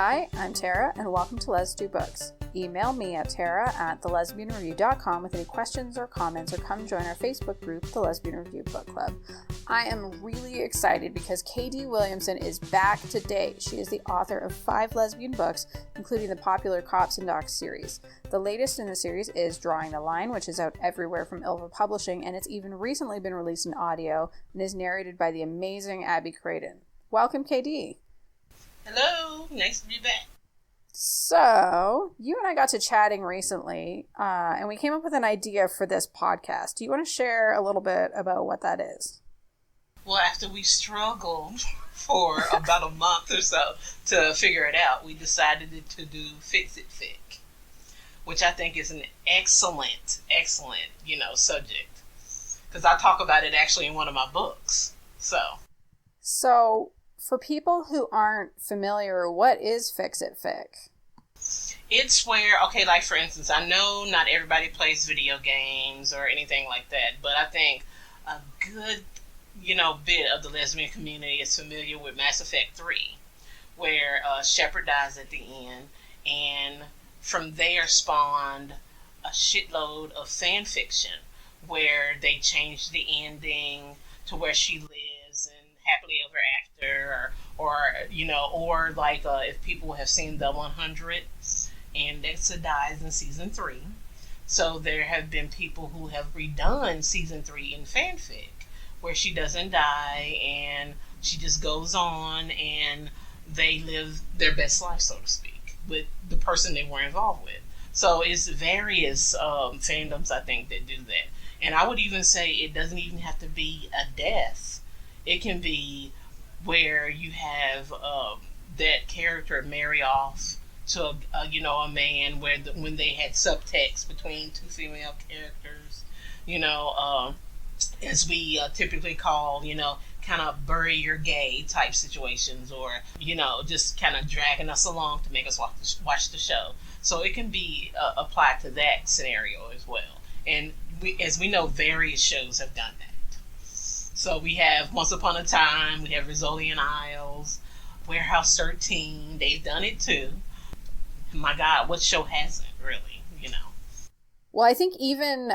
Hi, I'm Tara, and welcome to Let's Do Books. Email me at tara@thelesbianreview.com with any questions or comments, or come join our Facebook group, the Lesbian Review Book Club. I am really excited because KD Williamson is back today. She is the author of 5 lesbian books, including the popular Cops and Docs series. The latest in the series is Drawing the Line, which is out everywhere from Ilva Publishing, and it's even recently been released in audio and is narrated by the amazing Abby Creighton. Welcome, KD. Hello, nice to be back. So, you and I got to chatting recently, and we came up with an idea for this podcast. Do you want to share a little bit about what that is? Well, after we struggled for about a month or so to figure it out, we decided to do Fix It Fic, which I think is an excellent, subject. Because I talk about it actually in one of my books. So, for people who aren't familiar, what is Fix It Fic? It's where, like for instance, I know not everybody plays video games or anything like that, but I think a good, bit of the lesbian community is familiar with Mass Effect 3, where Shepard dies at the end, and from there spawned a shitload of fan fiction where they changed the ending to where she lives and happily ever after, or if people have seen The 100, and Alexa dies in season 3. So there have been people who have redone season 3 in fanfic, where she doesn't die and she just goes on and they live their best life, so to speak, with the person they were involved with. So it's various fandoms, I think, that do that. And I would even say it doesn't even have to be a death. It can be where you have that character marry off to a man, where when they had subtext between two female characters, as we typically call, kind of bury your gay type situations, or just kind of dragging us along to make us watch the show. So it can be applied to that scenario as well. And as we know, various shows have done that. So we have Once Upon a Time, we have Rizzoli and Isles, Warehouse 13, they've done it too. My God, what show hasn't, really, Well, I think even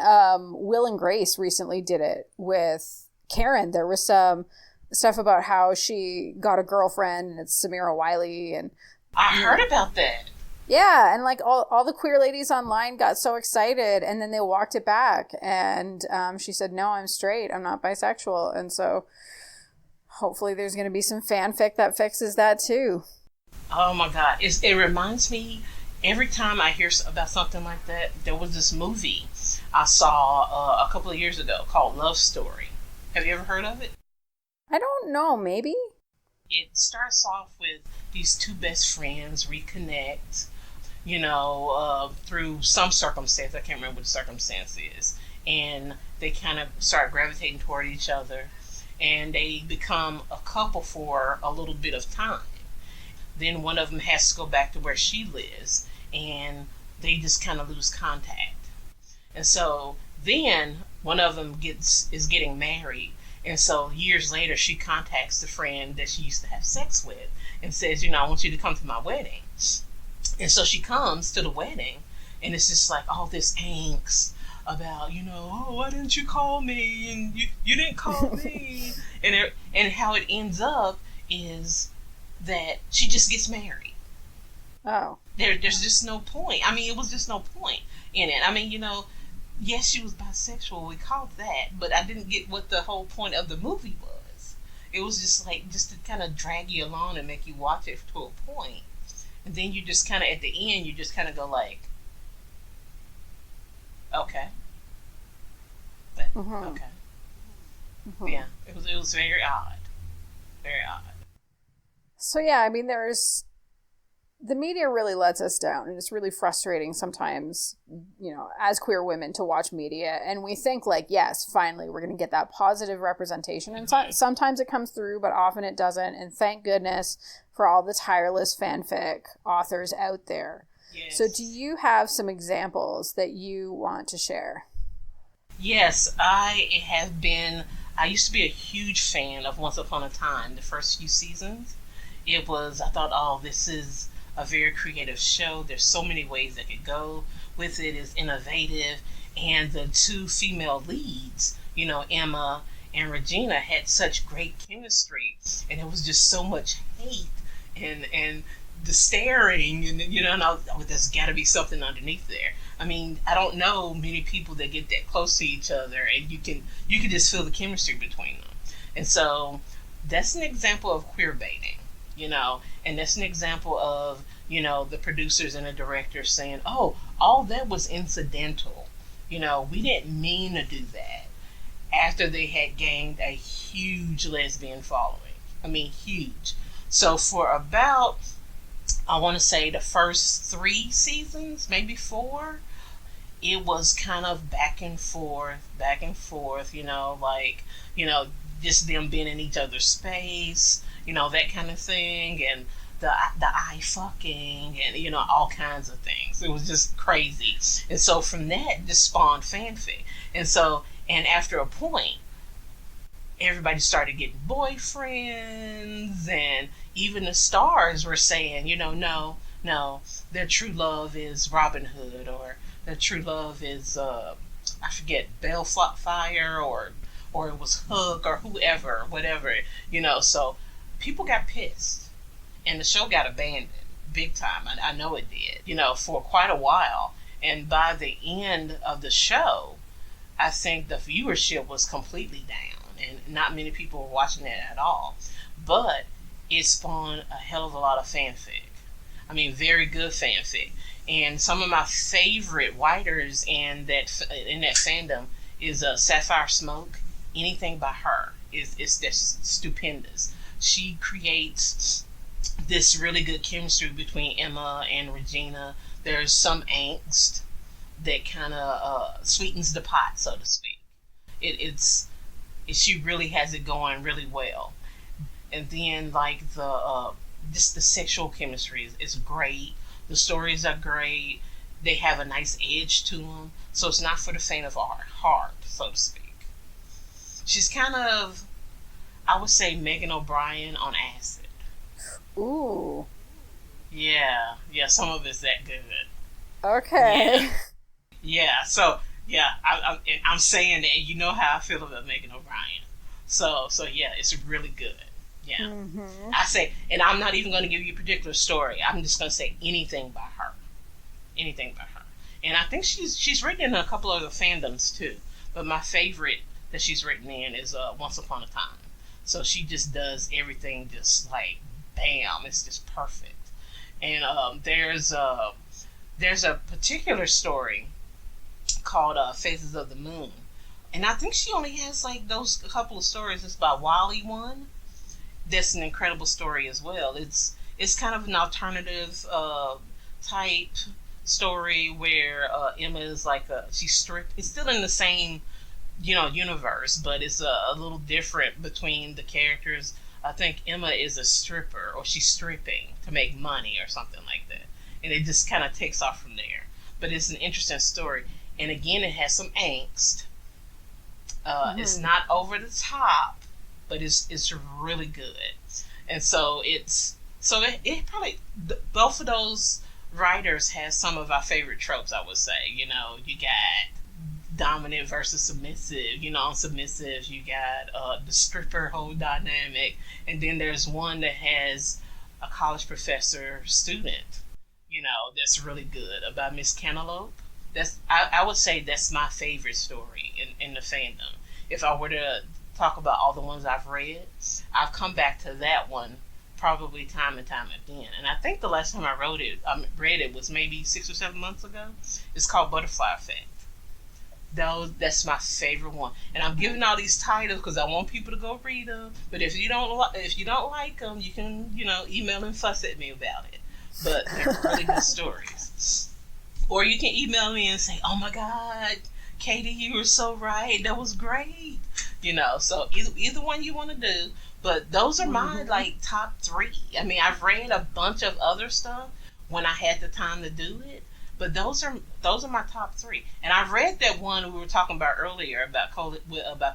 Will and Grace recently did it with Karen. There was some stuff about how she got a girlfriend, and it's Samira Wiley. And I heard about that. Yeah, and all the queer ladies online got so excited, and then they walked it back, and she said, no, I'm straight, I'm not bisexual. And so hopefully there's going to be some fanfic that fixes that too. Oh my God, it reminds me, every time I hear about something like that, there was this movie I saw a couple of years ago called Love Story. Have you ever heard of it? I don't know, maybe? It starts off with these two best friends reconnect, through some circumstance. I can't remember what the circumstance is. And they kind of start gravitating toward each other. And they become a couple for a little bit of time. Then one of them has to go back to where she lives. And they just kind of lose contact. And so then one of them is getting married. And so years later, she contacts the friend that she used to have sex with and says, I want you to come to my wedding. And so she comes to the wedding, and it's just like all this angst about, oh, why didn't you call me? And you didn't call me. and how it ends up is that she just gets married. Oh. There's just no point. It was just no point in it. Yes, she was bisexual, we called that, but I didn't get what the whole point of the movie was. It was just to kind of drag you along and make you watch it to a point. And then you just kind of, at the end, you just kind of go okay. Mm-hmm. Okay. Mm-hmm. Yeah, it was very odd. Very odd. So yeah, the media really lets us down, and it's really frustrating sometimes, as queer women to watch media, and we think yes, finally we're going to get that positive representation, and sometimes it comes through, but often it doesn't, and thank goodness for all the tireless fanfic authors out there. Yes. So do you have some examples that you want to share? Yes, I used to be a huge fan of Once Upon a Time, the first few seasons. I thought, this is a very creative show. There's so many ways that could go with it. It's innovative. And the two female leads, Emma and Regina, had such great chemistry. And it was just so much hate and the staring, and there's got to be something underneath there. I mean, I don't know many people that get that close to each other, and you can just feel the chemistry between them. And so that's an example of queer baiting, and that's an example of the producers and the directors saying, "Oh, all that was incidental. We didn't mean to do that." After they had gained a huge lesbian following, I mean, huge. So for about, I want to say, the first 3 seasons, maybe 4, it was kind of back and forth, just them being in each other's space, that kind of thing, and the eye fucking, and all kinds of things. It was just crazy. And so from that, just spawned fanfic. And after a point, everybody started getting boyfriends, and even the stars were saying, no, their true love is Robin Hood, or their true love is, I forget, Bellfire, or it was Hook, or whoever, whatever, so people got pissed, and the show got abandoned, big time. I know it did, for quite a while, and by the end of the show, I think the viewership was completely down, and not many people were watching it at all. But it spawned a hell of a lot of fanfic. I mean, very good fanfic. And some of my favorite writers in that fandom is SapphireSmoke. Anything by her is just stupendous. She creates this really good chemistry between Emma and Regina. There's some angst that kind of sweetens the pot, so to speak. She really has it going really well. And then just the sexual chemistry is great. The stories are great. They have a nice edge to them. So it's not for the faint of heart, so to speak. She's kind of, I would say, Megan O'Brien on acid. Ooh. Yeah, some of it's that good. Okay. Yeah, so yeah, I'm saying that, and you know how I feel about Megan O'Brien. So yeah, it's really good. Yeah, mm-hmm. I say, and I'm not even going to give you a particular story. I'm just going to say anything by her, and I think she's written in a couple of other fandoms too. But my favorite that she's written in is Once Upon a Time. So she just does everything just like bam, it's just perfect. And there's a particular story called Phases of the Moon, and I think she only has like those couple of stories. It's by Wally one. That's an incredible story as well. It's kind of an alternative type story where Emma is like she's stripped. It's still in the same universe, but it's a little different between the characters. I think Emma is a stripper, or she's stripping to make money or something like that, and it just kind of takes off from there. But it's an interesting story. And again, it has some angst. It's not over the top, but it's really good. And so it probably, both of those writers has some of our favorite tropes, I would say. You got dominant versus submissive, unsubmissive. You got the stripper whole dynamic. And then there's one that has a college professor student, that's really good, about Miss Cantaloupe. I would say that's my favorite story in the fandom. If I were to talk about all the ones I've read, I've come back to that one probably time and time again. And I think the last time I read it was maybe 6 or 7 months ago. It's called Butterfly Effect. That's my favorite one. And I'm giving all these titles because I want people to go read them. But if you don't like them, you can email and fuss at me about it. But they're really good stories. Or you can email me and say, "Oh my God, Katie, you were so right. That was great." So either one you want to do. But those are my top 3. I mean, I've read a bunch of other stuff when I had the time to do it. But those are my top 3. And I've read that one we were talking about earlier about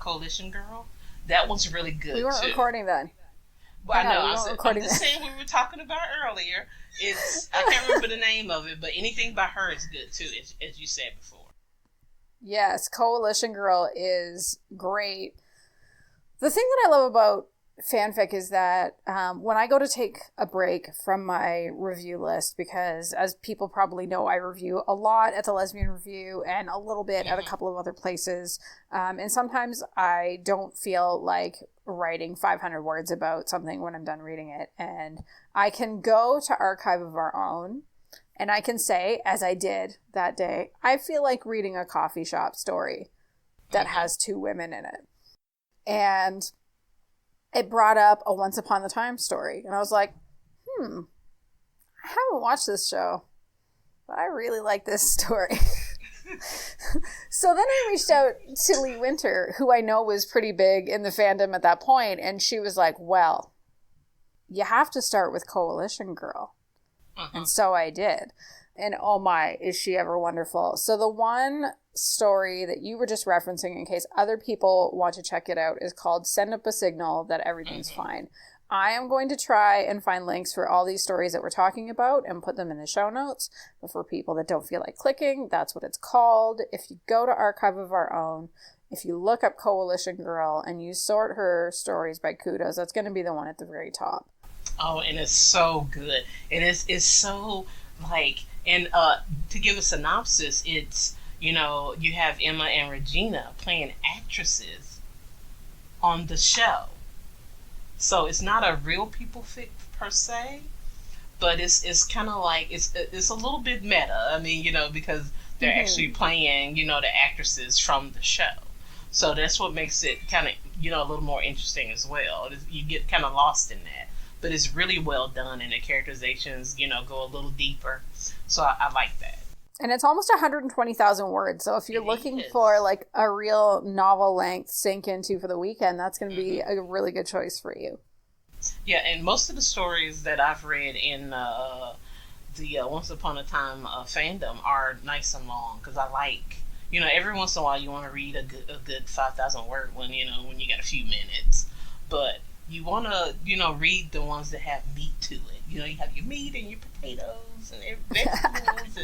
Coalition Girl. That one's really good. We weren't recording then. Well, yeah, I know. I'm just saying we were talking about earlier. I can't remember the name of it, but anything by her is good too, as you said before. Yes, Coalition Girl is great. The thing that I love about fanfic is that when I go to take a break from my review list, because as people probably know, I review a lot at the Lesbian Review and a little bit at a couple of other places. And sometimes I don't feel like writing 500 words about something when I'm done reading it. And I can go to Archive of Our Own and I can say, as I did that day, I feel like reading a coffee shop story that has two women in it. And it brought up a Once Upon a Time story. And I was like, I haven't watched this show, but I really like this story. So then I reached out to Lee Winter, who I know was pretty big in the fandom at that point, and she was like, well, you have to start with Coalition Girl. And so I did. And oh my, is she ever wonderful. So the one story that you were just referencing, in case other people want to check it out, is called Send Up a Signal That Everything's Fine. I am going to try and find links for all these stories that we're talking about and put them in the show notes. But for people that don't feel like clicking, that's what it's called. If you go to Archive of Our Own, if you look up Coalition Girl and you sort her stories by kudos, that's going to be the one at the very top. Oh, and it's so good. And it's so, like, and to give a synopsis, it's, you know, you have Emma and Regina playing actresses on the show. So it's not a real people fic per se, but it's kind of like, it's a little bit meta. I mean, you know, because they're actually playing, you know, the actresses from the show. So that's what makes it kind of, you know, a little more interesting as well. You get kind of lost in that. But it's really well done, and the characterizations, you know, go a little deeper. So I like that. And it's almost 120,000 words. So if you're looking for like a real novel length sink into for the weekend, that's going to be a really good choice for you. Yeah, and most of the stories that I've read in the Once Upon a Time fandom are nice and long, because I like, you know, every once in a while you want to read a good 5,000 word one, you know, when you got a few minutes. But you want to, you know, read the ones that have meat to it. You know, you have your meat and your potatoes and vegetables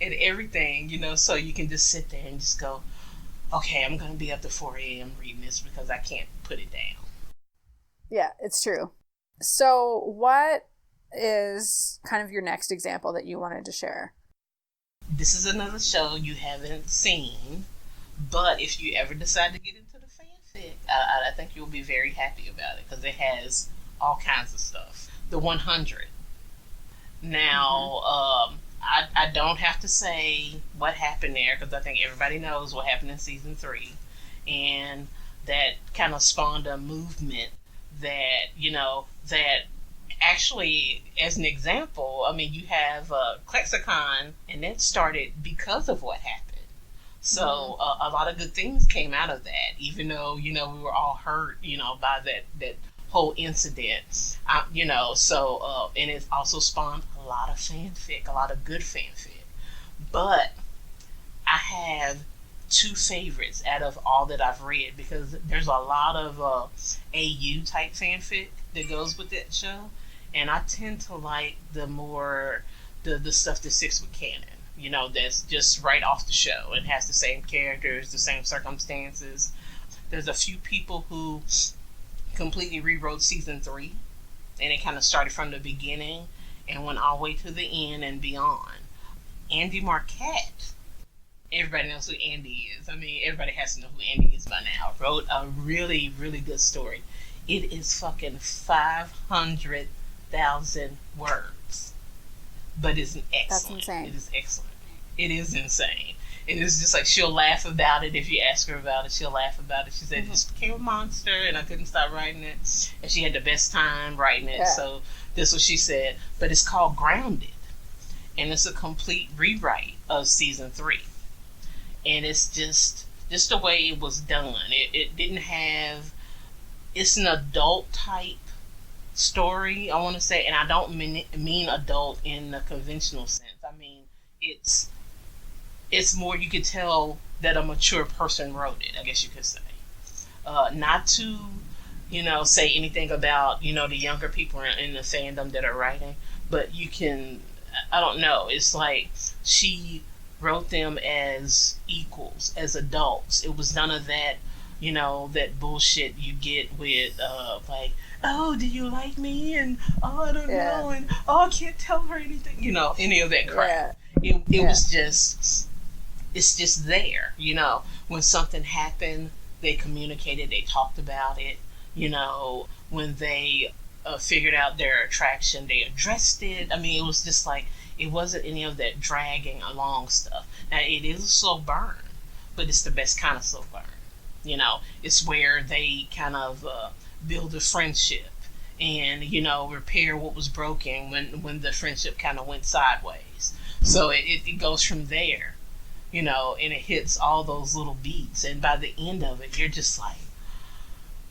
and everything, you know, so you can just sit there and just go, okay, I'm going to be up to 4 a.m. reading this because I can't put it down. Yeah, it's true. So what is kind of your next example that you wanted to share? This is another show you haven't seen, but if you ever decide to get into the fanfic, I think you'll be very happy about it, because it has all kinds of stuff. The 100. Now, I don't have to say what happened there, because I think everybody knows what happened in season 3, and that kind of spawned a movement that, you know, that actually, as an example, I mean, you have Chrmdpoet, and that started because of what happened. So a lot of good things came out of that, even though, you know, we were all hurt, you know, by that whole incident, you know. So and it also spawned a lot of fanfic, a lot of good fanfic. But I have 2 favorites out of all that I've read, because there's a lot of AU type fanfic that goes with that show, and I tend to like the more the stuff that sticks with canon. You know, that's just right off the show. It has the same characters, the same circumstances. There's a few people who completely rewrote season 3, and it kind of started from the beginning and went all the way to the end and beyond. Andi Marquette, everybody knows who Andi is. I mean, everybody has to know who Andi is by now. Wrote a really, really good story. It is fucking 500,000 words. But it's excellent. That's insane. It is excellent. It is insane. It is just like, she'll laugh about it. If you ask her about it, she'll laugh about it. She said, it just became a monster, and I couldn't stop writing it. And she had the best time writing it. Yeah. So this is what she said. But it's called Grounded. And it's a complete rewrite of season 3. And it's just the way it was done. It didn't have... It's an adult type story, I want to say, and I don't mean adult in the conventional sense. I mean, it's more, you could tell that a mature person wrote it, I guess you could say. Not too say anything about, the younger people in the fandom that are writing, but you can, I don't know, it's like she wrote them as equals, as adults. It was none of that, that bullshit you get with, like, oh, do you like me? And, oh, I don't know. And, oh, I can't tell her anything. Any of that crap. Yeah. It was just, it's just there, When something happened, they communicated, they talked about it. When they figured out their attraction, they addressed it. I mean, it was just like, it wasn't any of that dragging along stuff. Now, it is a slow burn, but it's the best kind of slow burn. It's where they kind of build a friendship and, repair what was broken when the friendship kind of went sideways. So it goes from there, and it hits all those little beats. And by the end of it, you're just like,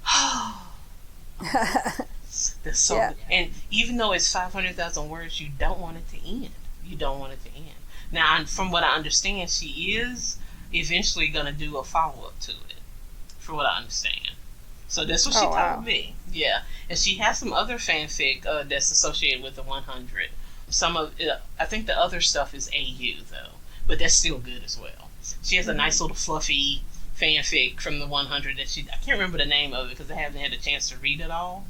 oh, that's so good. And even though it's 500,000 words, you don't want it to end. You don't want it to end. Now, from what I understand, she is eventually going to do a follow-up to it, from what I understand. So that's what she told me. Yeah. And she has some other fanfic that's associated with the 100. Some of it, I think the other stuff is AU, though. But that's still good as well. She has a nice little fluffy fanfic from the 100 that I can't remember the name of it because I haven't had a chance to read it all.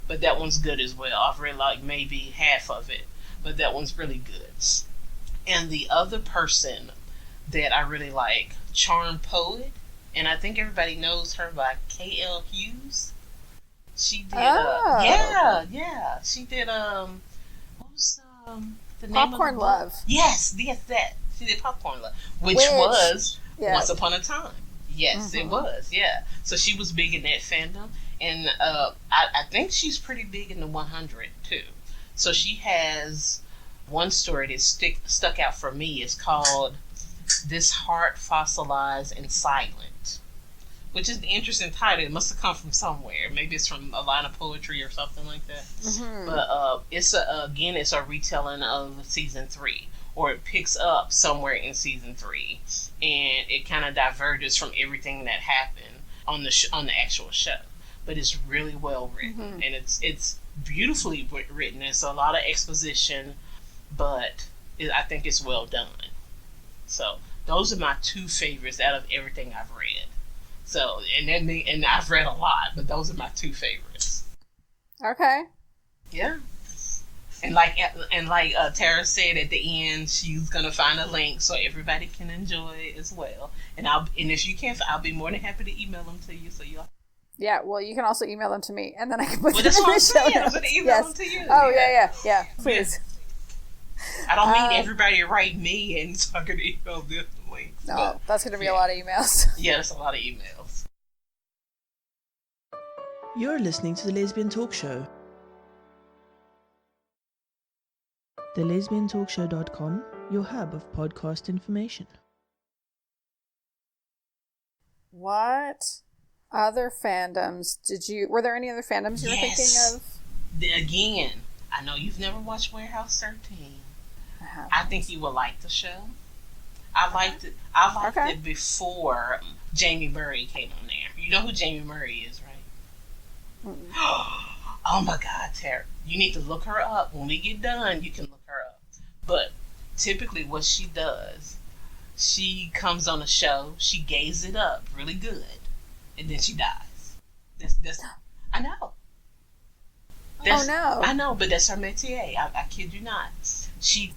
But that one's good as well. I've read like maybe half of it. But that one's really good. And the other person that I really like, Chrmdpoet, and I think everybody knows her by KL Hughes. She did, she did, what was the name Popcorn of the Love. Yes, that. She did Popcorn Love, which was Once Upon a Time. Yes, it was, yeah. So she was big in that fandom, and I think she's pretty big in the 100, too. So she has one story that stuck out for me. It's called This Heart Fossilized and Silent, which is the interesting title. It must have come from somewhere. Maybe it's from a line of poetry or something like that. Mm-hmm. But it's a retelling of season 3, or it picks up somewhere in season 3, and it kind of diverges from everything that happened on the actual show. But it's really well written, and it's beautifully written. It's a lot of exposition, but I think it's well done. So those are my 2 favorites out of everything I've read. So and I've read a lot, but those are my 2 favorites. Okay. Yeah. And like Tara said at the end, she's gonna find a link so everybody can enjoy it as well. And if you can't, I'll be more than happy to email them to you so you'll. Yeah, well, you can also email them to me, and then I can put them in that's what I'm saying. show I'm going to email them to you. Oh, yeah. Please. I don't mean everybody to write me, and so I'm going to email them the links. No, that's going to be a lot of emails. Yeah, that's a lot of emails. You're listening to The Lesbian Talk Show. TheLesbianTalkShow.com, your hub of podcast information. What other fandoms were there any other fandoms you were thinking of? Again, I know you've never watched Warehouse 13. I think you will like the show. I liked it. It before Jamie Murray came on there. You know who Jamie Murray is, right? Oh my God, Tara. You need to look her up. When we get done, you can look her up. But typically what she does, she comes on a show, she gays it up really good, and then she dies. That's I know. I know, but that's her métier. I kid you not. She,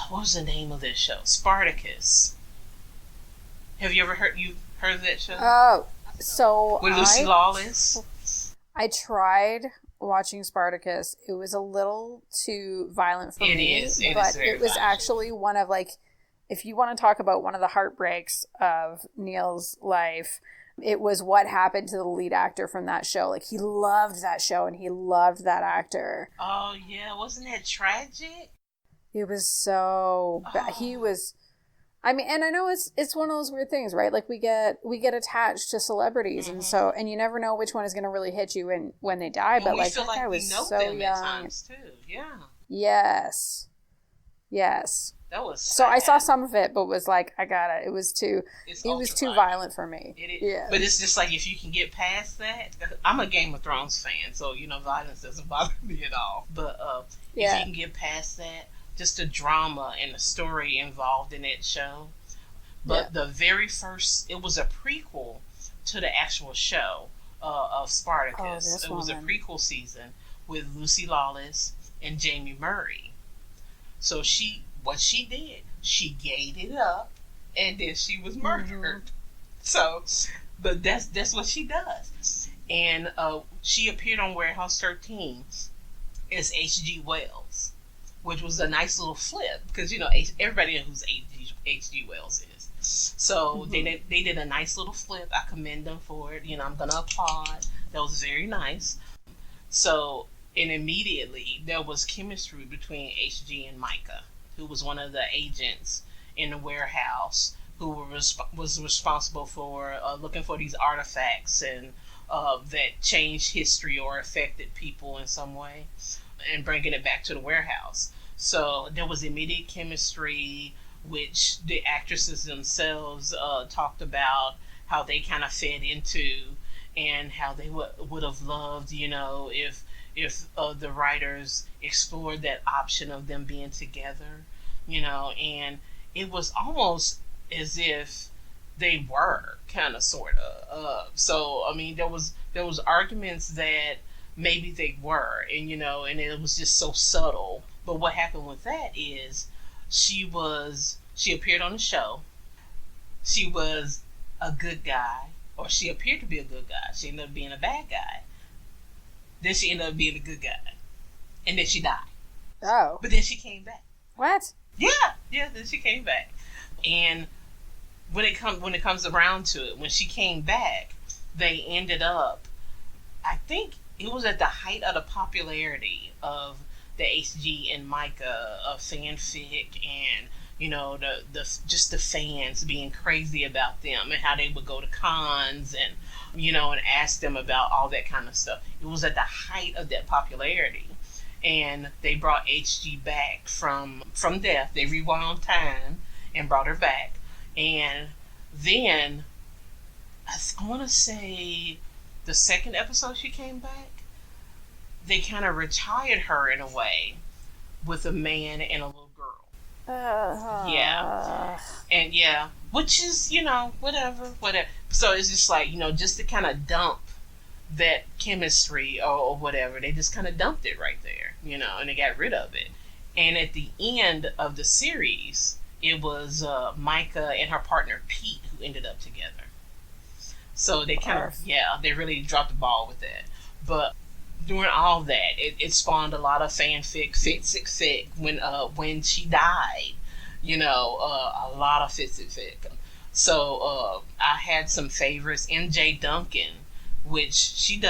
what was the name of this show? Spartacus. Have you ever heard of that show? Oh, so with Lucy Lawless. I tried watching Spartacus. It was a little too violent for me. It was actually one of, like, if you want to talk about one of the heartbreaks of Neil's life, it was what happened to the lead actor from that show. Like, he loved that show and he loved that actor. Oh yeah, wasn't that tragic? It was so bad. He was, I mean, and I know it's one of those weird things, right? Like, we get attached to celebrities, and you never know which one is going to really hit you when they die. But like, that guy was so young. At times too. Yeah. Yes. That was sad. So I saw some of it, but was like, it was too violent for me. It is. Yeah. But it's just like, if you can get past that, I'm a Game of Thrones fan, so, violence doesn't bother me at all. But if you can get past that, just the drama and the story involved in that show. But the very first, it was a prequel to the actual show of Spartacus. It was a prequel season with Lucy Lawless and Jamie Murray. So what she did, she gave it up, and then she was murdered. So, but that's what she does. And she appeared on Warehouse 13 as H.G. Wells, which was a nice little flip, because, everybody knows who H.G. Wells is. So they did a nice little flip. I commend them for it. I'm going to applaud. That was very nice. So, and immediately there was chemistry between HG and Micah, who was one of the agents in the warehouse who was responsible for looking for these artifacts and that changed history or affected people in some way and bringing it back to the warehouse. So there was immediate chemistry, which the actresses themselves talked about how they kind of fed into, and how they would have loved, if the writers explored that option of them being together, and it was almost as if they were kind of sort of. So I mean, there was arguments that maybe they were, and it was just so subtle. But what happened with that is she appeared on the show. She was a good guy, or she appeared to be a good guy. She ended up being a bad guy. Then she ended up being a good guy. And then she died. Oh. But then she came back. What? Yeah, then she came back. And when it comes around to it, when she came back, they ended up, I think it was at the height of the popularity of the HG and Micah fanfic, and the fans being crazy about them, and how they would go to cons and and ask them about all that kind of stuff. It was at the height of that popularity, and they brought HG back from death. They rewound time and brought her back, and then I want to say the second episode she came back, they kind of retired her in a way with a man and a little girl. Yeah. And which is, whatever. So it's just like, just to kind of dump that chemistry or whatever. They just kind of dumped it right there, and they got rid of it. And at the end of the series, it was Micah and her partner Pete who ended up together. So they kind of, they really dropped the ball with that. But during all that, it spawned a lot of fanfic, fic, when she died, a lot of fic. So I had some favorites. MJ Duncan, which she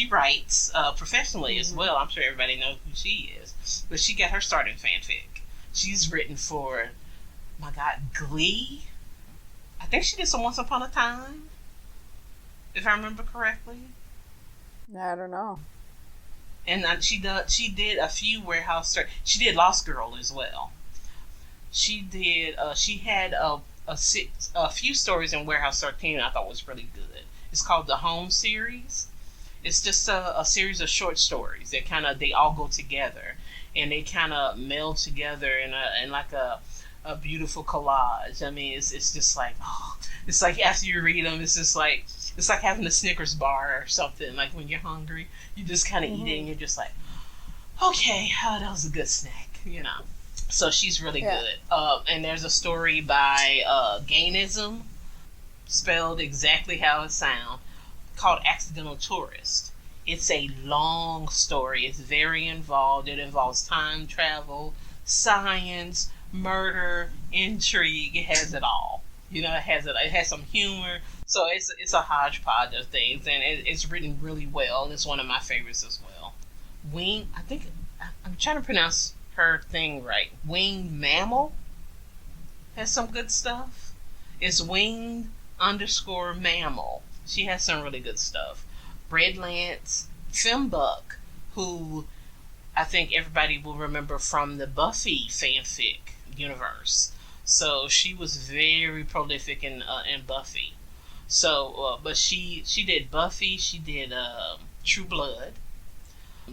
writes professionally as well. I'm sure everybody knows who she is. But she got her start in fanfic. She's written for, my God, Glee. I think she did some Once Upon a Time, if I remember correctly. I don't know. And she did a few warehouse stories. She did Lost Girl as well. She had a few stories in Warehouse 13 I thought was really good. It's called the Home series. It's just a series of short stories that they all go together, and they kind of meld together in like a beautiful collage. I mean, it's just like, it's like after you read them, it's like having a Snickers bar or something. Like when you're hungry, you just kind of eat it and you're just like, okay, that was a good snack, So she's really good. And there's a story by Gainesm, spelled exactly how it sounds, called Accidental Tourist. It's a long story. It's very involved. It involves time travel, science, murder, intrigue. It has it all. It has some humor. So it's a hodgepodge of things, and it's written really well, and it's one of my favorites as well. I think I'm trying to pronounce her thing right. Winged Mammal has some good stuff. It's winged_mammal. She has some really good stuff. Red Lance Fembuck, who I think everybody will remember from the Buffy fanfic universe. So she was very prolific in Buffy. So, but she did Buffy. She did True Blood.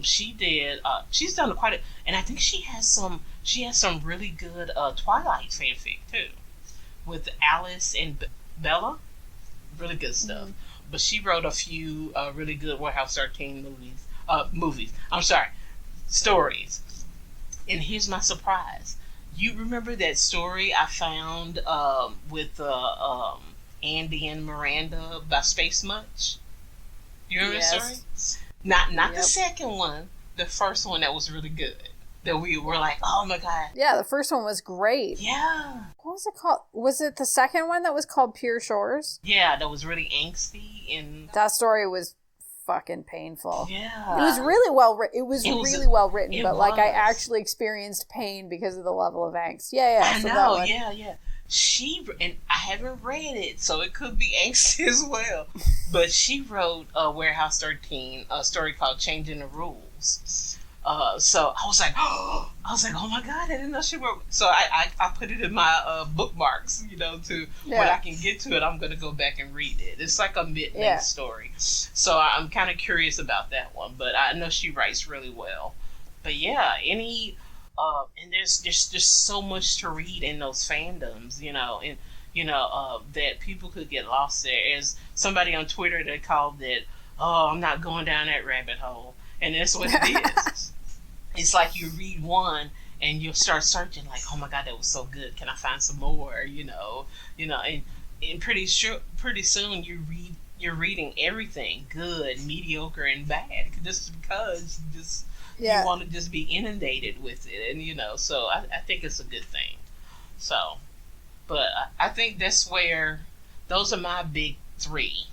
She did. She's done quite a, and I think she has some. She has some really good Twilight fanfic too, with Alice and Bella. Really good stuff. But she wrote a few really good Warehouse 13 movies. I'm sorry, stories. And here's my surprise. You remember that story I found with Andi and Miranda by Space Much? You remember that story? Not the second one. The first one that was really good. That we were like, oh my god. Yeah, the first one was great. Yeah. What was it called? Was it the second one that was called Pure Shores? Yeah, that was really angsty and that story was fucking painful. Yeah. It was really well written. It was really well written, but like I actually experienced pain because of the level of angst. Yeah. I know. Yeah. And I haven't read it, so it could be angst as well. But she wrote Warehouse 13, a story called Changing the Rules. So I was like, oh my god, I didn't know she wrote. So I put it in my bookmarks, when I can get to it, I'm gonna go back and read it. It's like a mid-length story, so I'm kind of curious about that one. But I know she writes really well. But yeah, and there's just so much to read in those fandoms, that people could get lost there. There's somebody on Twitter that called it, "Oh, I'm not going down that rabbit hole," and that's what it is. It's like you read one and you'll start searching like, oh my god, that was so good. Can I find some more? And pretty soon you're reading everything good, mediocre, and bad just because you want to just be inundated with it, and so I think it's a good thing. So, but I think that's where those are my big three,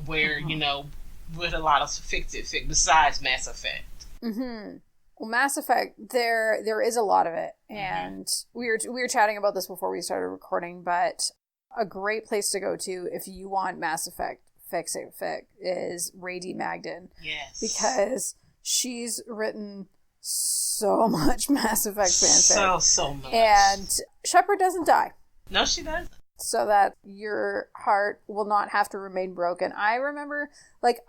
where with a lot of fic besides Mass Effect. Mm-hmm. Well, Mass Effect, there is a lot of it, and we were chatting about this before we started recording. But a great place to go to if you want Mass Effect fic is Rae D Magdon. Yes, because she's written so much Mass Effect fanfic, so much, and Shepard doesn't die. No, she doesn't. So that your heart will not have to remain broken. I remember,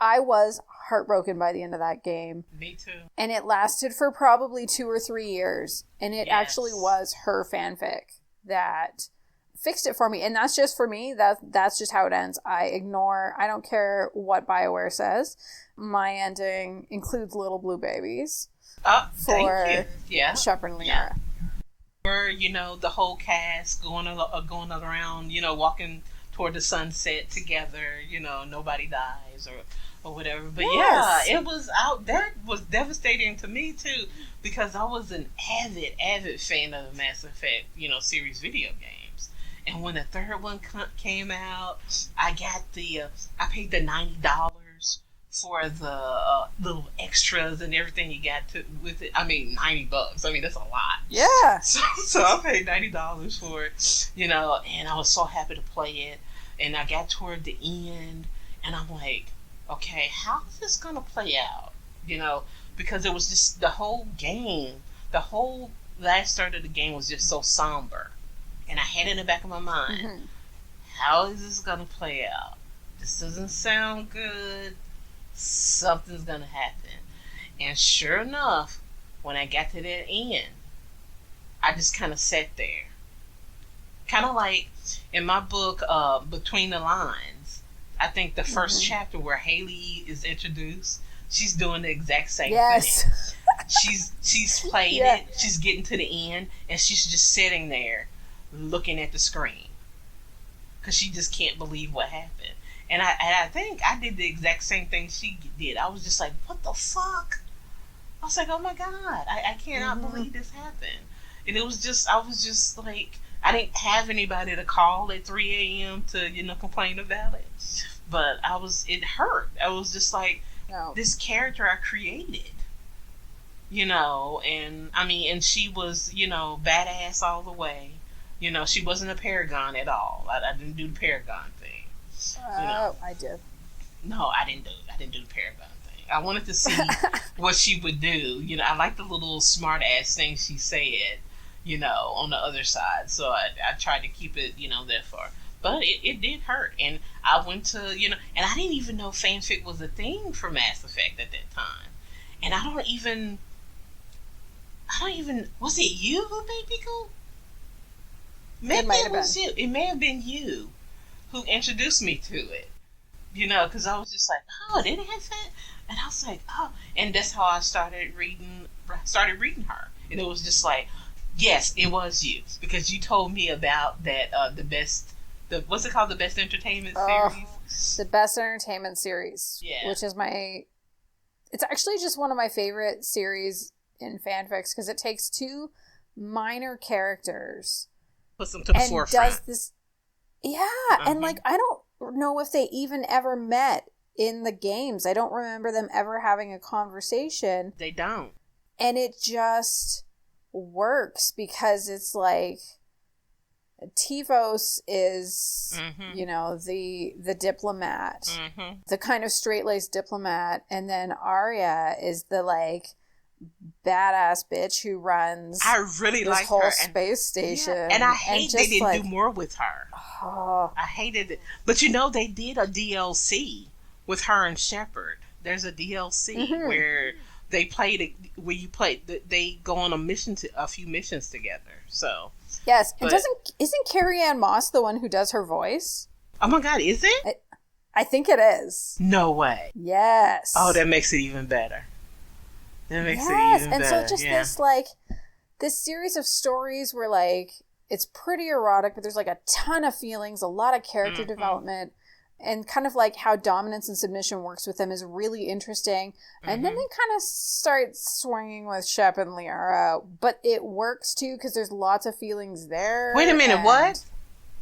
I was heartbroken by the end of that game. Me too. And it lasted for probably 2 or 3 years. And it actually was her fanfic that fixed it for me. And that's just for me. That's just how it ends. I don't care what BioWare says. My ending includes little blue babies for Shepard and Liara. Yeah. The whole cast going around, walking toward the sunset together, nobody dies or whatever. But it was out. That was devastating to me too, because I was an avid fan of the Mass Effect, series video games. And when the third one came out, I paid the $90 for the little extras and everything you got with it. I mean, $90. I mean, that's a lot. Yeah. So I paid $90 for it, and I was so happy to play it. And I got toward the end, and I'm like, okay, how is this gonna play out? Because it was just the whole game, the whole last third of the game was just so somber, and I had it in the back of my mind, how is this gonna play out? This doesn't sound good. Something's gonna happen. And sure enough, when I got to that end, I just kind of sat there, kind of like in my book Between the Lines. I think the first chapter where Haley is introduced, she's doing the exact same thing. She's played it, she's getting to the end, and she's just sitting there looking at the screen because she just can't believe what happened. And I think I did the exact same thing she did. I was just like, what the fuck? I was like, oh my god, I cannot believe this happened. And I was just like, I didn't have anybody to call at 3 a.m. to, complain about it. But it hurt. I was just like, this character I created, and I mean, and she was, badass all the way. She wasn't a paragon at all. I didn't do the paragon thing. I did. No, I didn't do the paragon thing. I wanted to see what she would do. I like the little smart ass thing she said. on the other side. So I tried to keep it, that far. But it did hurt. And I went to, and I didn't even know fanfic was a thing for Mass Effect at that time. And I don't even, was it you who made me go? Maybe it was you. It may have been you who introduced me to it. Because I was just like, oh, they didn't have that? And I was like, oh. And that's how I started reading her. And it was just like, yes, it was you. Because you told me about that, what's it called? The Best Entertainment Series? The Best Entertainment Series. Yeah. Which is it's actually just one of my favorite series in fanfics because it takes two minor characters. Puts them to the forefront. Does this. Yeah. And I don't know if they even ever met in the games. I don't remember them ever having a conversation. They don't. And it just works because it's like Tivos is, the diplomat, the kind of straight-laced diplomat, and then Arya is the badass bitch who runs I really this like whole her. space station. Yeah. And I hate they didn't do more with her. Oh. I hated it. But they did a DLC with her and Shepard. There's a DLC where they they go on a few missions together. So yes, and isn't Carrie Ann Moss the one who does her voice? Oh my God, is it? I think it is. No way. Yes. Oh, that makes it even better. That makes it even better. And so just this series of stories where it's pretty erotic, but there's a ton of feelings, a lot of character development, and kind of how dominance and submission works with them is really interesting. And then they kind of start swinging with Shep and Liara, but it works too because there's lots of feelings there. Wait a minute, what?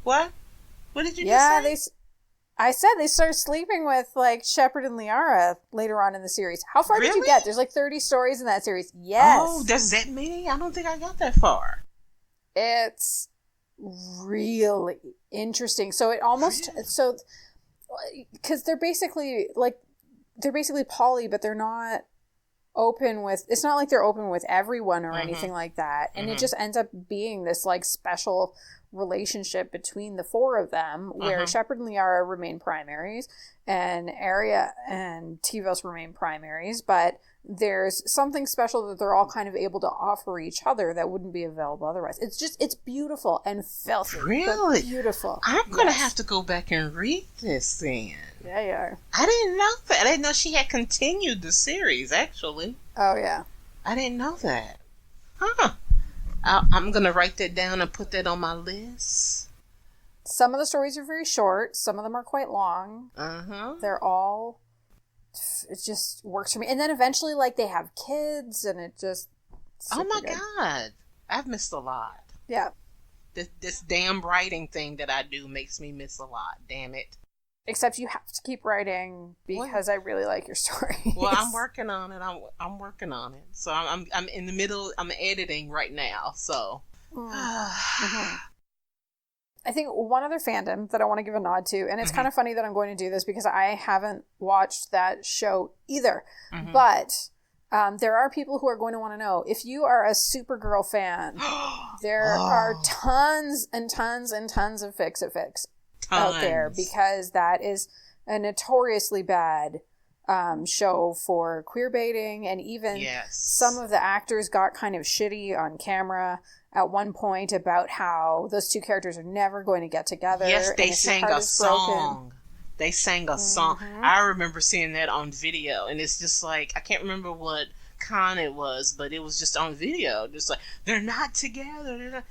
What did you just say? I said they start sleeping with Shepard and Liara later on in the series. How far did you get? There's 30 stories in that series. Yes. Oh, there's that many? I don't think I got that far. It's really interesting. So it almost because they're basically poly, but they're not open with. It's not like they're open with everyone or anything like that, and it just ends up being this special relationship between the four of them where Shepard and Liara remain primaries and Arya and Tivos remain primaries, but there's something special that they're all kind of able to offer each other that wouldn't be available otherwise. It's beautiful and filthy. Really? Beautiful. I'm going to have to go back and read this then. Yeah, you are. I didn't know that. I didn't know she had continued the series, actually. Oh, yeah. I didn't know that. Huh. I'm going to write that down and put that on my list. Some of the stories are very short. Some of them are quite long. They're all... It just works for me. And then eventually, they have kids, and it just... Oh, my God. I've missed a lot. Yeah. This damn writing thing that I do makes me miss a lot. Damn it. Except you have to keep writing because I really like your stories. Well, I'm working on it. I'm working on it. So I'm in the middle. I'm editing right now. So. I think one other fandom that I want to give a nod to, and it's kind of funny that I'm going to do this because I haven't watched that show either, but there are people who are going to want to know, if you are a Supergirl fan, there are tons and tons and tons of fics out there because that is a notoriously bad show for queerbaiting, and even some of the actors got kind of shitty on camera at one point about how those two characters are never going to get together. Yes, they sang a song. They sang a song. I remember seeing that on video, and it's just I can't remember what con it was, but it was just on video. Just they're not together. They're not,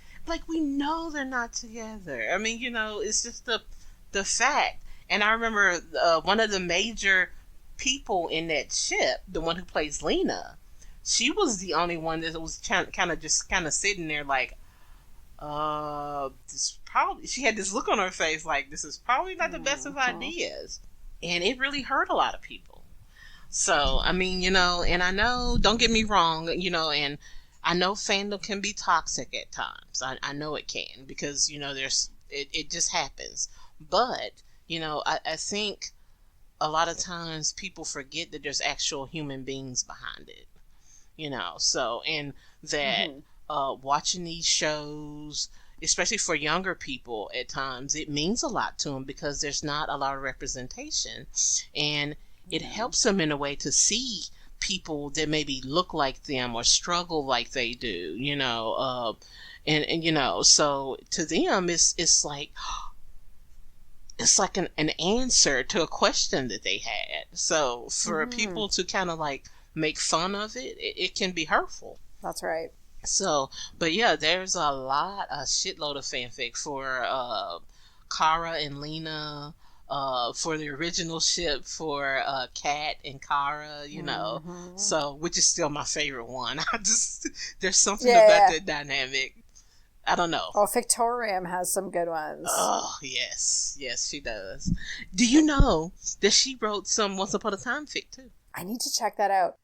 we know they're not together. I mean, it's just the fact. And I remember one of the major people in that ship, the one who plays Lena, she was the only one that was kind of sitting there this probably, she had this look on her face this is probably not the best of ideas. And it really hurt a lot of people. So, I mean, and I know, don't get me wrong, and I know fandom can be toxic at times. I know it can because, it just happens. But, I think a lot of times people forget that there's actual human beings behind it. So, and that watching these shows, especially for younger people at times, it means a lot to them because there's not a lot of representation. And it helps them in a way to see people that maybe look like them or struggle like they do, and so to them it's like an answer to a question that they had. So for people to kind of like make fun of it, it can be hurtful. That's right. So, but yeah, there's a shitload of fanfic for Kara and Lena, for the original ship, for Kat and Kara, so, which is still my favorite one. There's something about that dynamic. I don't know. Oh, Victorium has some good ones. Oh, yes, she does. Do you know that she wrote some Once Upon a Time fic too? I need to check that out.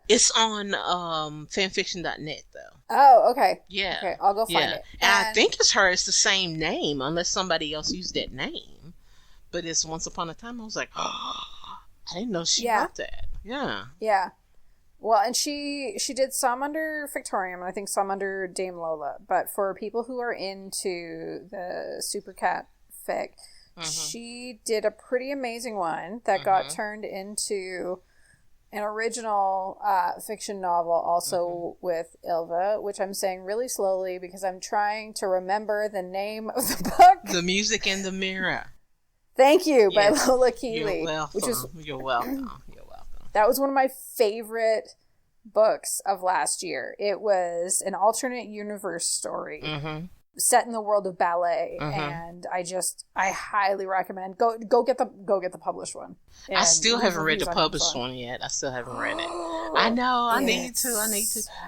It's on fanfiction.net though. Oh, okay. Yeah. Okay, I'll go find it. And I think it's her. It's the same name, unless somebody else used that name. But it's Once Upon a Time. I was like, oh, I didn't know she wrote that. Yeah. Yeah. Well, and she did some under Victorium, and I think some under Dame Lola. But for people who are into the Super Cat fic, she did a pretty amazing one that got turned into an original fiction novel, also with Ilva, which I'm saying really slowly because I'm trying to remember the name of the book. The Music in the Mirror. Thank you, by Lola Keeley. You're welcome. You're welcome. That was one of my favorite books of last year. It was an alternate universe story set in the world of ballet, and I highly recommend go get the published one. And I still haven't read the published one yet. I still haven't read it. I know. I need to.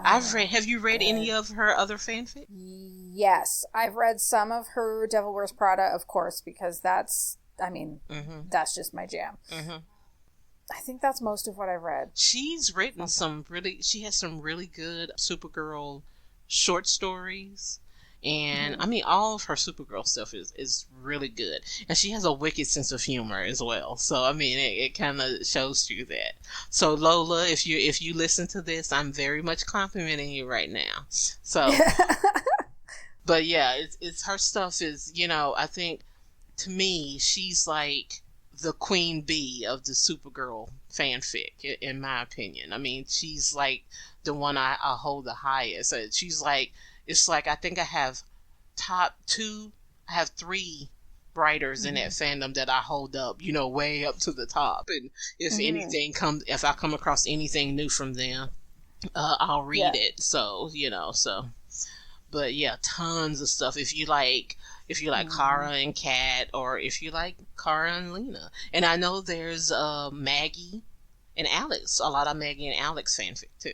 Have you read any of her other fanfic? Yes, I've read some of her Devil Wears Prada, of course, because that's just my jam. I think that's most of what I've read. She's written she has some really good Supergirl short stories. And I mean, all of her Supergirl stuff is really good. And she has a wicked sense of humor as well. So, I mean, it kind of shows you that. So, Lola, if you listen to this, I'm very much complimenting you right now. So, but yeah, it's her stuff is, I think, to me, she's like the queen bee of the Supergirl fanfic, in my opinion. I mean, she's like the one I hold the highest. She's like, it's like I think I have three writers in that fandom that I hold up, way up to the top. And if I come across anything new from them, I'll read it. So, but yeah, tons of stuff. If you like Kara and Kat, or if you like Kara and Lena. And I know there's Maggie and Alex, a lot of Maggie and Alex fanfic too.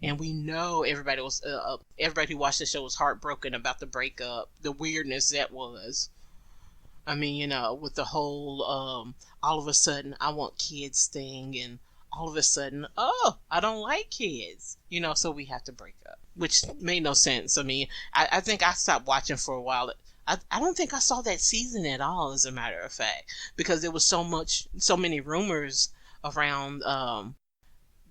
And we know everybody who watched the show was heartbroken about the breakup, the weirdness that was. I mean, with the whole all of a sudden I want kids thing, and all of a sudden, I don't like kids, so we have to break up, which made no sense. I mean, I think I stopped watching for a while. I don't think I saw that season at all, as a matter of fact, because there was so many rumors around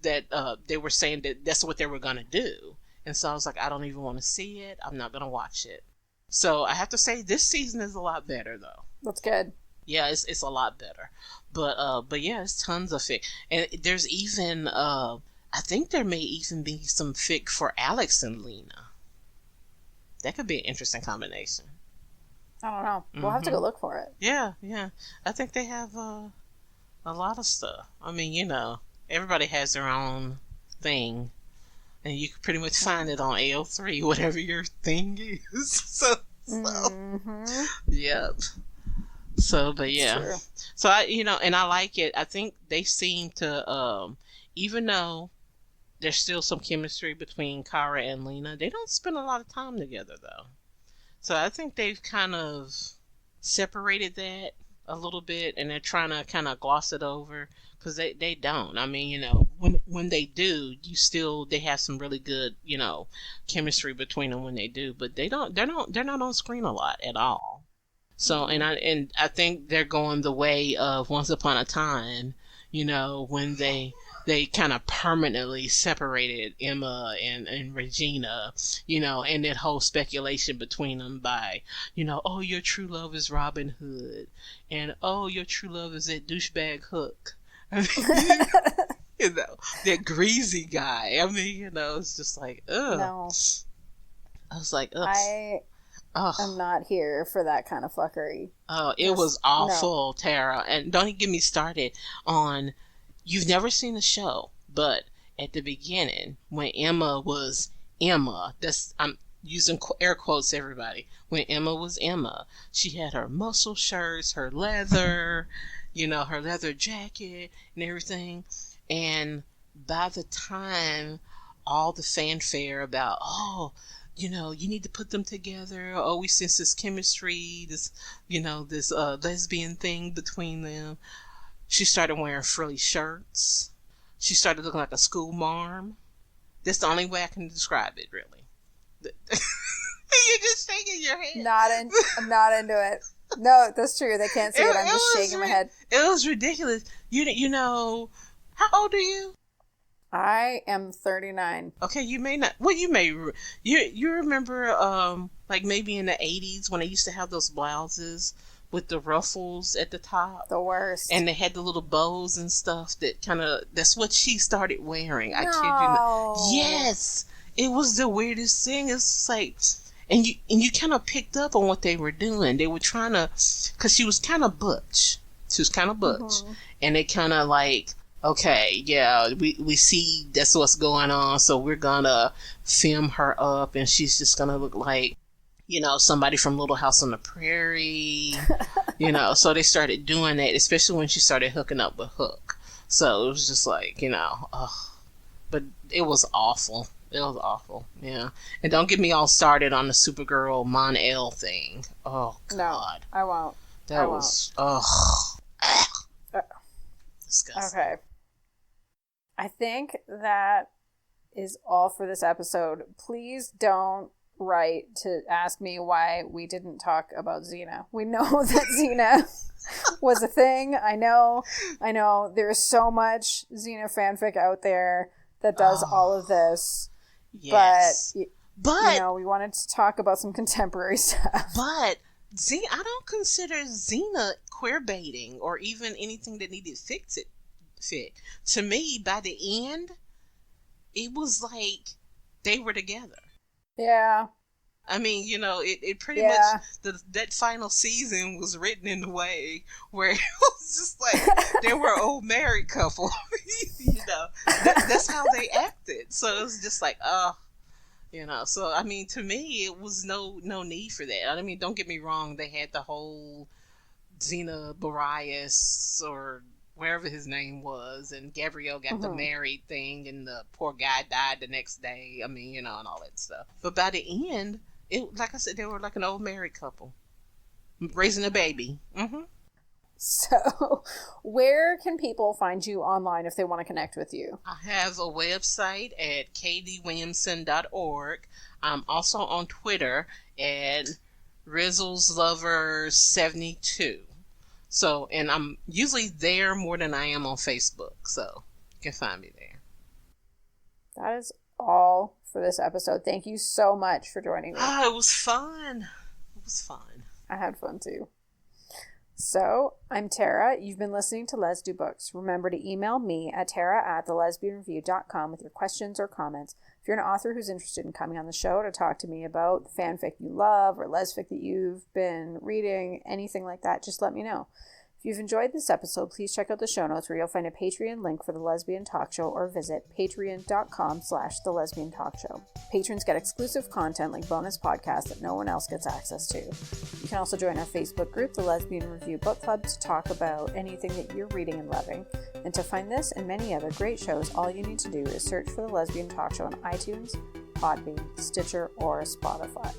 that they were saying that that's what they were going to do. And so I was like, I don't even want to see it. I'm not going to watch it. So I have to say this season is a lot better, though. That's good. Yeah, it's a lot better. But yeah, it's tons of fic. And there's even, I think there may even be some fic for Alex and Lena. That could be an interesting combination. I don't know. We'll have to go look for it. Yeah. I think they have a lot of stuff. I mean, everybody has their own thing, and you can pretty much find it on AO3, whatever your thing is. So yep. So, but yeah. So I, and I like it. I think they seem to, even though there's still some chemistry between Kara and Lena, they don't spend a lot of time together though. So I think they've kind of separated that a little bit, and they're trying to kind of gloss it over, because they don't. I mean, when they do, they have some really good, chemistry between them when they do, but they're not on screen a lot at all. So, and I think they're going the way of Once Upon a Time, when they they kind of permanently separated Emma and Regina, and that whole speculation between them by, oh, your true love is Robin Hood, and oh, your true love is that douchebag Hook. I mean, that greasy guy. I mean, it's just like, ugh. No. I was like, ugh. I'm not here for that kind of fuckery. Oh, it was awful, no. Tara. And don't even get me started on, you've never seen the show, but at the beginning, when Emma was Emma, I'm using air quotes, everybody. When Emma was Emma, she had her muscle shirts, her leather, her leather jacket and everything. And by the time all the fanfare about, you need to put them together. Oh, we sense this chemistry, this lesbian thing between them. She started wearing frilly shirts. She started looking like a school marm. That's the only way I can describe it, really. You're just shaking your head. I'm not into it. No, that's true. They can't see it. I'm just shaking my head. It was ridiculous. How old are you? I am 39. Okay, you may not. Well, you may. You remember, like maybe in the 80s when they used to have those blouses with the ruffles at the top. The worst. And they had the little bows and stuff that's what she started wearing. I kid you not. Yes, it was the weirdest thing. It's like, and you kind of picked up on what they were doing. They were trying to, because she was kind of butch. Mm-hmm. And they kind of like, okay, yeah, we see that's what's going on, so we're gonna film her up, and she's just gonna look like, somebody from Little House on the Prairie, so they started doing that, especially when she started hooking up with Hook. So it was just like, but it was awful. It was awful, yeah. And don't get me all started on the Supergirl Mon-El thing. Oh, God. No, I won't. That was, disgusting. Okay. I think that is all for this episode. Please don't write to ask me why we didn't talk about Xena. We know that Xena was a thing. I know. There's so much Xena fanfic out there that does all of this. Yes. But we wanted to talk about some contemporary stuff. But I don't consider Xena queerbaiting or even anything that needed fit. To me, by the end, it was like they were together. Yeah. I mean, it pretty much, that final season was written in a way where it was just like they were an old married couple. That's how they acted. So it was just like, so I mean, to me, it was no need for that. I mean, don't get me wrong, they had the whole Xena Boreas or wherever his name was, and Gabrielle got the married thing, and the poor guy died the next day. I mean, and all that stuff. But by the end, like I said, they were like an old married couple raising a baby. Mm-hmm. So, where can people find you online if they want to connect with you? I have a website at kdwilliamson.org. I'm also on Twitter at RizzlesLover72. So, and I'm usually there more than I am on Facebook, so you can find me there. That is all for this episode. Thank you so much for joining me. It was fun. I had fun too. So, I'm Tara. You've been listening to Let's Do Books. Remember to email me at tara@thelesbianreview.com with your questions or comments. If you're an author who's interested in coming on the show to talk to me about the fanfic you love or lesfic that you've been reading, anything like that, just let me know. If you've enjoyed this episode, please check out the show notes where you'll find a Patreon link for The Lesbian Talk Show, or visit patreon.com/thelesbiantalkshow. Patrons get exclusive content like bonus podcasts that no one else gets access to. You can also join our Facebook group, The Lesbian Review Book Club, to talk about anything that you're reading and loving. And to find this and many other great shows, all you need to do is search for The Lesbian Talk Show on iTunes, Podbean, Stitcher, or Spotify.